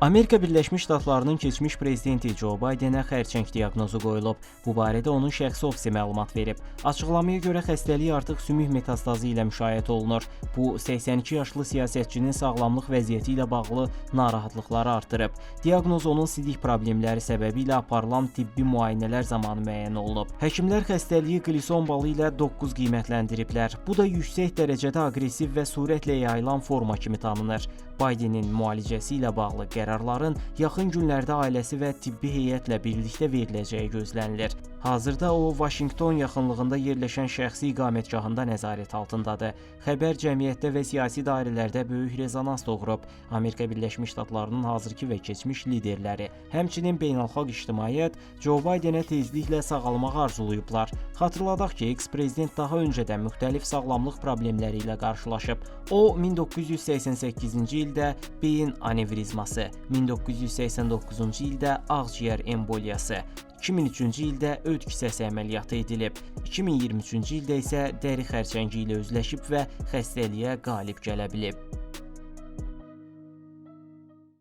Amerika Birləşmiş Ştatlarının keçmiş prezidenti Joe Bidenə xərçəng diaqnozu qoyulub. Bu barədə onun şəxsi ofisi məlumat verib. Açıqlamaya görə xəstəlik artıq sümük metastazı ilə müşayiət olunur. Bu 82 yaşlı siyasətçinin sağlamlıq vəziyyəti ilə bağlı narahatlıqları artırıb. Diaqnoz onun sidik problemləri səbəbilə aparılan tibbi müayinələr zamanı müəyyən olunub. Həkimlər xəstəliyi qlison balı ilə 9 qiymətləndiriblər. Bu da yüksək dərəcədə aqressiv və sürətlə yayılan forma kimi tanınır. Bidenin müalicəsi ilə bağlı qərarların yaxın günlərdə ailəsi və tibbi heyətlə birlikdə veriləcəyi gözlənilir. Hazırda o, Vaşinqton yaxınlığında yerləşən şəxsi iqamətgahında nəzarət altındadır. Xəbər cəmiyyətdə və siyasi dairələrdə böyük rezonans doğurub. Amerika Birləşmiş Ştatlarının hazırki və keçmiş liderləri, həmçinin beynəlxalq ictimaiyyət Joe Bidenə tezliklə sağalmağı arzulayıblar. Xatırladaq ki, eks-prezident daha öncədən müxtəlif sağlamlıq problemləri ilə qarşılaşıb. O, 1988-ci ildə beyin anevrizması, 1989-cu ildə ağciyər emboliyası, 2003-cü ildə öd kisəsi əməliyyatı edilib, 2023-cü ildə isə dəri xərçəngi ilə üzləşib və xəstəliyə qalib gələ bilib.